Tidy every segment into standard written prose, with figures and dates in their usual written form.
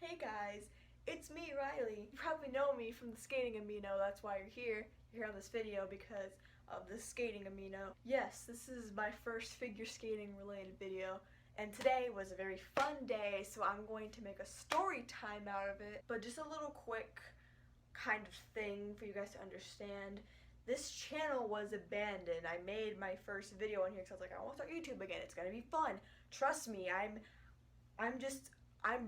Hey guys, it's me, Riley. You probably know me from the skating amino, that's why you're here. You're here on this video because of the skating amino. Yes, this is my first figure skating related video, and today was a very fun day, so I'm going to make a story time out of it. But just a little quick kind of thing for you guys to understand. This channel was abandoned. I made my first video on here because I was like, I want to start YouTube again. It's gonna be fun. Trust me, I'm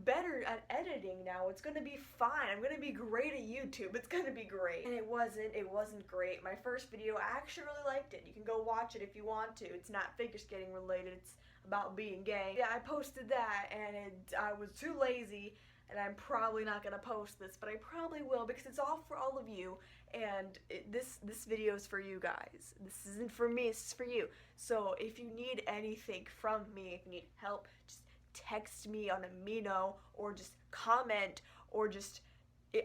better at editing now. It's gonna be fine. I'm gonna be great at YouTube. It's gonna be great. And it wasn't great. My first video, I actually really liked it. You can go watch it if you want to. It's not figure skating related. It's about being gay. Yeah, I posted that and I was too lazy, and I'm probably not gonna post this, but I probably will because it's all for all of you, and this video is for you guys. This isn't for me, it's for you. So if you need anything from me, if you need help, just text me on Amino, or just comment, or just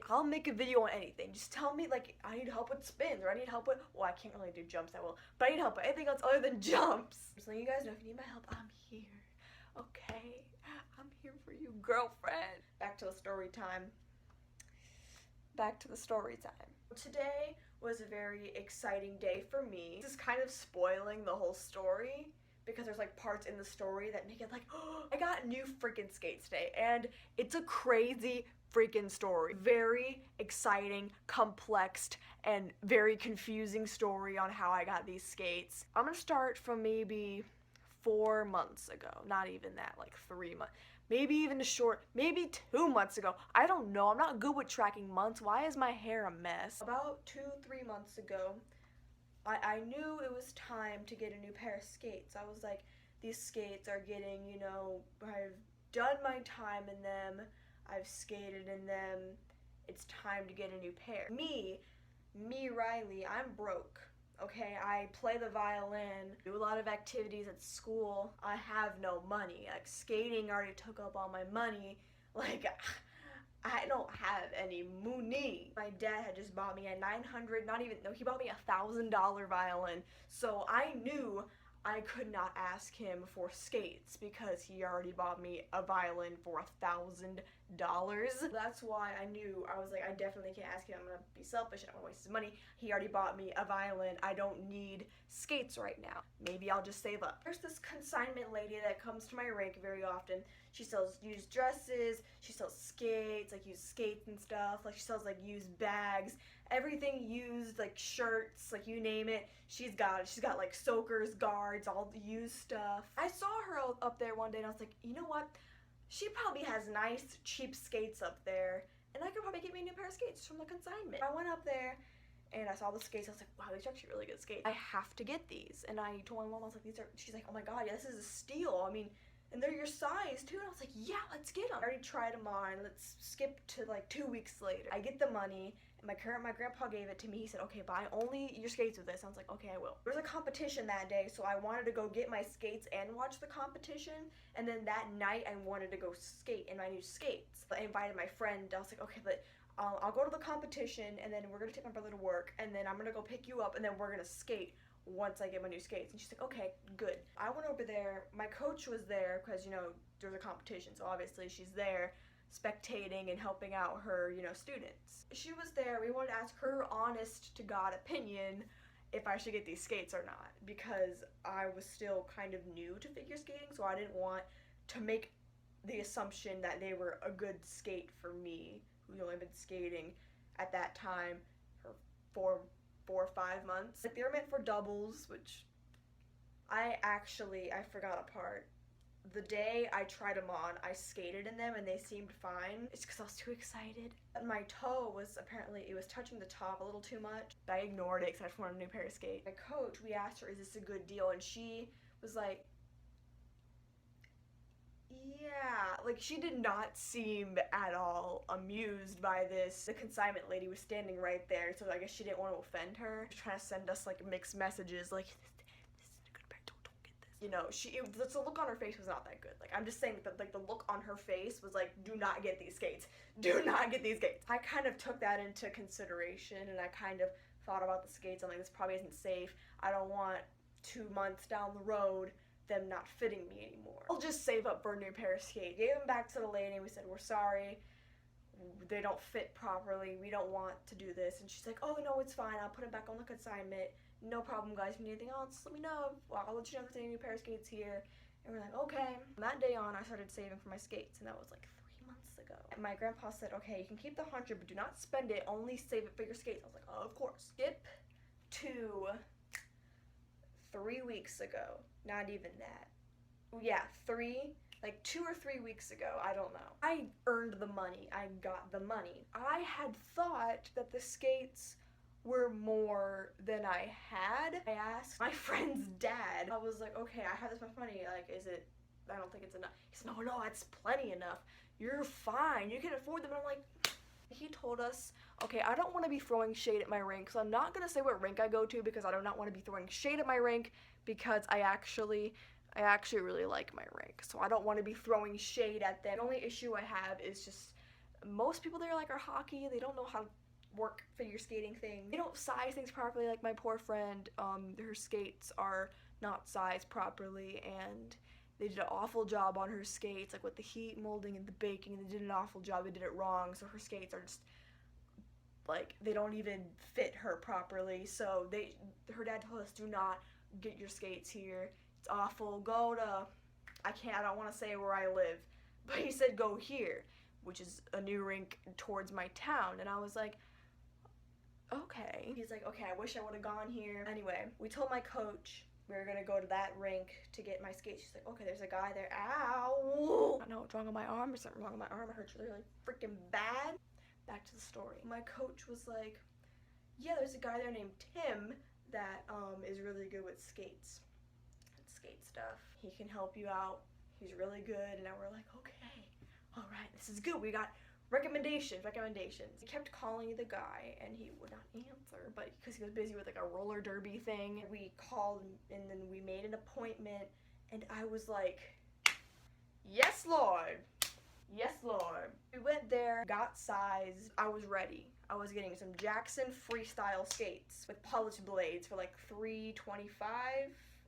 I'll make a video on anything. Just tell me, like, I need help with spins, or I need help with, well, I can't really do jumps, I will, but I need help with anything else other than jumps. Just letting you guys know, if you need my help, I'm here. Okay, I'm here for you, girlfriend. Back to the story time. Today was a very exciting day for me. This is kind of spoiling the whole story because there's like parts in the story that make it like, oh, I got new freaking skates today, and it's a crazy freaking story. Very exciting, complex, and very confusing story on how I got these skates. I'm gonna start from maybe 4 months ago, not even that, like 3 months, maybe even a short, maybe 2 months ago. I don't know, I'm not good with tracking months. Why is my hair a mess? About 2-3 months ago, I knew it was time to get a new pair of skates. I was like, these skates are getting, you know, I've done my time in them, I've skated in them, it's time to get a new pair. Me, Riley, I'm broke. Okay, I play the violin, do a lot of activities at school. I have no money. Like, skating already took up all my money. Like, I don't have any money. My dad had just bought me a he bought me a $1,000 violin. So I knew I could not ask him for skates because he already bought me a violin for $1,000. That's why I was like, I definitely can't ask him. I'm gonna be selfish. I don't wanna waste his money. He already bought me a violin. I don't need skates right now. Maybe I'll just save up. There's this consignment lady that comes to my rink very often. She sells used dresses, she sells skates, like used skates and stuff. Like, she sells like used bags, everything used, like shirts, like you name it. She's got like soakers, guards, all the used stuff. I saw her up there one day and I was like, you know what? She probably has nice, cheap skates up there, and I could probably get me a new pair of skates from the consignment. I went up there and I saw the skates. I was like, wow, these are actually really good skates. I have to get these. And I told my mom, I was like, she's like, oh my god, yeah, this is a steal. I mean, and they're your size too. And I was like, yeah, let's get them. I already tried them on. Let's skip to like 2 weeks later. I get the money, and my grandpa gave it to me. He said, okay, buy only your skates with this. I was like, okay, I will. There was a competition that day, so I wanted to go get my skates and watch the competition. And then that night, I wanted to go skate in my new skates. I invited my friend. I was like, okay, but I'll go to the competition, and then we're gonna take my brother to work, and then I'm gonna go pick you up, and then we're gonna skate once I get my new skates. And she's like, okay, good. I went over there. My coach was there because, you know, there's a competition, so obviously she's there spectating and helping out her, you know, students. She was there. We wanted to ask her honest to God opinion if I should get these skates or not, because I was still kind of new to figure skating, so I didn't want to make the assumption that they were a good skate for me, who's only been skating at that time for 4 or 5 months. Like, they were meant for doubles, which I forgot a part. The day I tried them on, I skated in them and they seemed fine. It's because I was too excited. And my toe was it was touching the top a little too much. But I ignored it because I just wanted a new pair of skates. My coach, we asked her, is this a good deal? And she was like, yeah, like, she did not seem at all amused by this. The consignment lady was standing right there, so I guess she didn't want to offend her. She was trying to send us like mixed messages, like, this isn't a good pair, don't get this. You know, the look on her face was not that good. Like, I'm just saying that, like, the look on her face was like, do not get these skates. Do not get these skates. I kind of took that into consideration, and I kind of thought about the skates. I'm like, this probably isn't safe. I don't want 2 months down the road them not fitting me anymore. I'll just save up for a new pair of skates. Gave them back to the lady and we said, we're sorry. they don't fit properly, we don't want to do this. And she's like, oh no, it's fine, I'll put them back on the consignment, no problem guys, if you need anything else, let me know. Well, I'll let you know if there's any new pair of skates here. And we're like, okay. From that day on, I started saving for my skates, and that was like 3 months ago. And my grandpa said, okay, you can keep the 100, but do not spend it, only save it for your skates. I was like, oh, of course. Skip to 3 weeks ago, not even that. Yeah, 2 or 3 weeks ago, I don't know. I earned the money, I got the money. I had thought that the skates were more than I had. I asked my friend's dad, I was like, okay, I have this much money, like, is it, I don't think it's enough. He said, no, it's plenty enough. You're fine, you can afford them. And I'm like, he told us, okay, I don't want to be throwing shade at my rink, so I'm not going to say what rink I go to because I do not want to be throwing shade at my rink because I actually really like my rink, so I don't want to be throwing shade at them. The only issue I have is just most people there are hockey, they don't know how to work figure skating things. They don't size things properly, like my poor friend, her skates are not sized properly, and they did an awful job on her skates, like with the heat molding and the baking, they did an awful job, they did it wrong, so her skates are just, like, they don't even fit her properly, so her dad told us, do not get your skates here, it's awful, go to, I don't want to say where I live, but he said go here, which is a new rink towards my town, and I was like, okay. He's like, okay, I wish I would have gone here. Anyway, we told my coach we were gonna go to that rink to get my skates. She's like, okay, there's a guy there. Ow! I don't know what's wrong with my arm. There's something wrong with my arm. It hurts really, really freaking bad. Back to the story. My coach was like, yeah, there's a guy there named Tim that is really good with skates and skate stuff. He can help you out. He's really good. And now we're like, okay, all right, this is good. We got recommendations. He kept calling the guy and he would not answer, but because he was busy with like a roller derby thing, we called and then we made an appointment, and I was like, yes Lord, yes Lord. We went there, got sized, I was ready. I was getting some Jackson freestyle skates with polished blades for like $325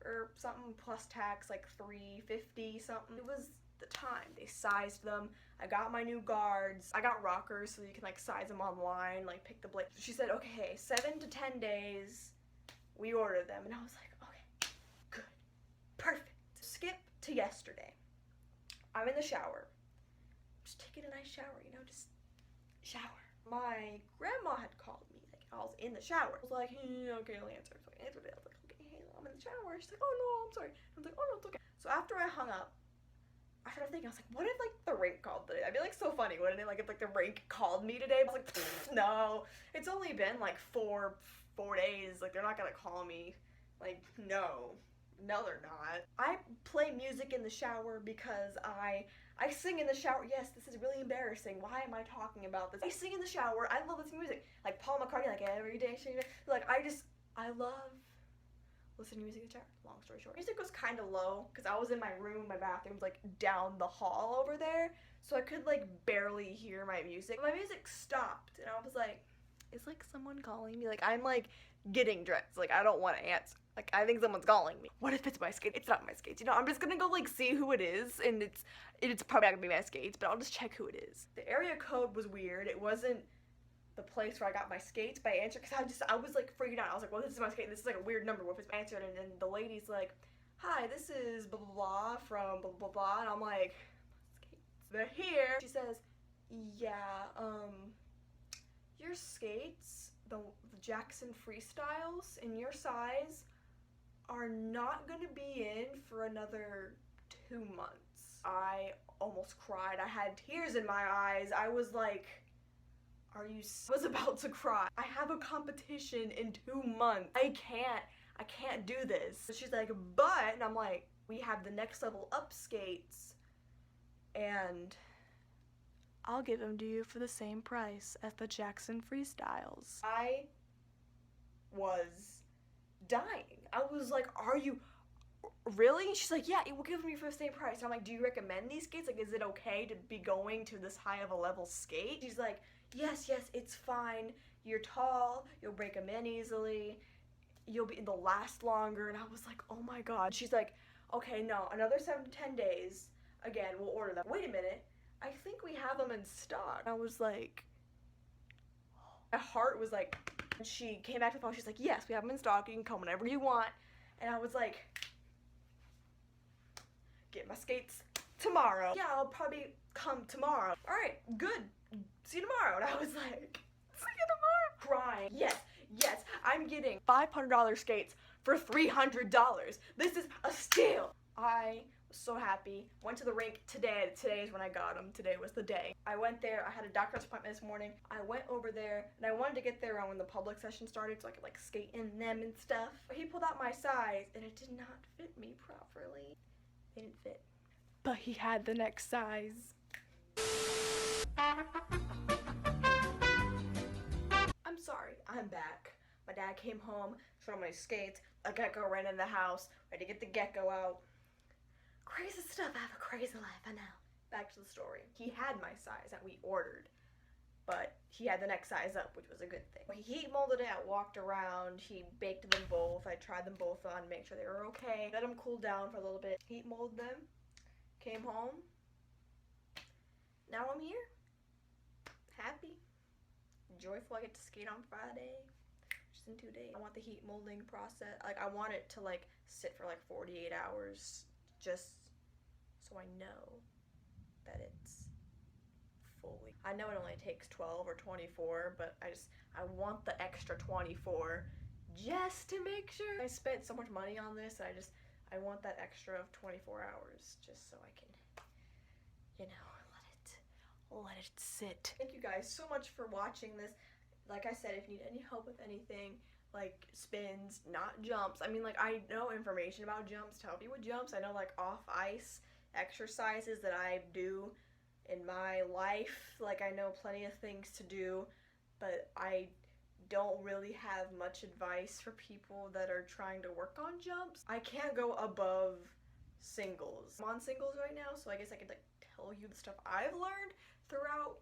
or something, plus tax like $350 something. It was the time. They sized them. I got my new guards. I got rockers so you can like size them online, like pick the blade. She said, okay, 7 to 10 days, we ordered them. And I was like, okay, good, perfect. Skip to yesterday. I'm in the shower. Just taking a nice shower, you know, just shower. My grandma had called me, like I was in the shower. I was like, hey, okay, I'll answer. So I answered it. I was like, okay, hey, I'm in the shower. She's like, oh no, I'm sorry. I was like, oh no, it's okay. So after I hung up, I started thinking, I was like, what if, like, the rink called today? That'd be, like, so funny, wouldn't it? Like, if, like, the rink called me today, I was like, no. It's only been, like, four days. Like, they're not gonna call me. Like, no. No, they're not. I play music in the shower because I sing in the shower. Yes, this is really embarrassing. Why am I talking about this? I sing in the shower. I love listening to music. Like, Paul McCartney, like, every day. Like, I love listening to music in the shower. Long story short, music was kind of low because I was in my room. My bathroom's like down the hall over there, so I could like barely hear my music. My music stopped, and I was like, "Is like someone calling me?" Like I'm like getting dressed. Like I don't want to answer. Like I think someone's calling me. What if it's my skates? It's not my skates. You know, I'm just gonna go like see who it is, and it's probably not gonna be my skates, but I'll just check who it is. The area code was weird. It wasn't the place where I got my skates, but I answered because I was like freaking out. I was like, well, this is my skate. This is like a weird number. What if it's answered? And then the lady's like, hi, this is blah blah blah from blah blah blah, and I'm like, skates. They're here. She says, yeah, your skates, the Jackson Freestyles in your size are not gonna be in for another 2 months. I almost cried. I had tears in my eyes. I was like, I was about to cry. I have a competition in 2 months. I can't do this. So she's like, but, and I'm like, we have the next level up skates, and I'll give them to you for the same price as the Jackson Freestyles. I was dying. I was like, are you really? And she's like, yeah, we'll give them to you for the same price. And I'm like, do you recommend these skates? Like, is it okay to be going to this high of a level skate? She's like, yes, it's fine. You're tall, you'll break them in easily, they'll last longer. And I was like, oh my god. She's like, okay, no, another 7 to 10 days, again, we'll order them. Wait a minute, I think we have them in stock. I was like, my heart was like, and she came back to the phone, she's like, yes, we have them in stock, you can come whenever you want. And I was like, get my skates tomorrow. Yeah, I'll probably come tomorrow. All right, good, see you tomorrow. And I was like, see you tomorrow. Crying, yes, I'm getting $500 skates for $300. This is a steal. I was so happy. Went to the rink today. Today is when I got them. Today was the day. I went there. I had a doctor's appointment this morning. I went over there, and I wanted to get there around when the public session started so I could like skate in them and stuff. But he pulled out my size, and it did not fit me properly. It didn't fit. But he had the next size. I'm sorry. I'm back. My dad came home, showed my skates. A gecko ran in the house. Ready to get the gecko out. Crazy stuff. I have a crazy life, I know. Back to the story. He had my size that we ordered, but he had the next size up, which was a good thing. He heat molded it, I walked around, he baked them both. I tried them both on to make sure they were okay. Let them cool down for a little bit. Heat molded them. Came home. Now I'm here. Happy. Joyful. I get to skate on Friday. Just in 2 days. I want the heat molding process. Like, I want it to like sit for like 48 hours just so I know that it's fully. I know it only takes 12 or 24, but I want the extra 24 just to make sure. I spent so much money on this, and I want that extra of 24 hours just so I can, you know, let it sit. Thank you guys so much for watching this. Like I said, if you need any help with anything, like spins, not jumps. I mean, like, I know information about jumps to help you with jumps. I know, like, off ice exercises that I do in my life. Like, I know plenty of things to do, but I don't really have much advice for people that are trying to work on jumps. I can't go above singles. I'm on singles right now, so I guess I could, like, tell you the stuff I've learned throughout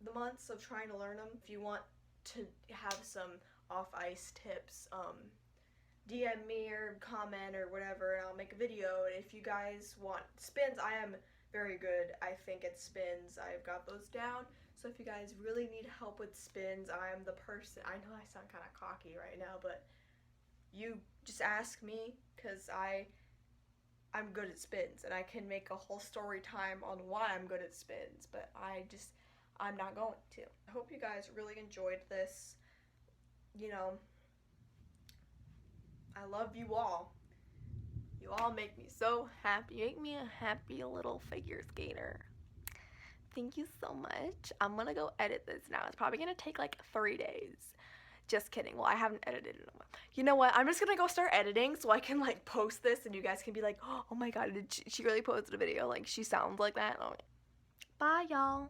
the months of trying to learn them. If you want to have some off-ice tips, DM me or comment or whatever, and I'll make a video. And if you guys want spins, I am very good, I think, at spins. I've got those down. So if you guys really need help with spins, I am the person. I know I sound kind of cocky right now, but you just ask me, because I'm good at spins, and I can make a whole story time on why I'm good at spins, but I'm not going to. I hope you guys really enjoyed this. You know, I love you all. You all make me so happy. You make me a happy little figure skater. Thank you so much. I'm gonna go edit this now. It's probably gonna take like 3 days. Just kidding. Well, I haven't edited it in a while. You know what? I'm just gonna go start editing so I can like post this and you guys can be like, oh my god, did she really posted a video? Like, she sounds like that. Oh, bye, y'all.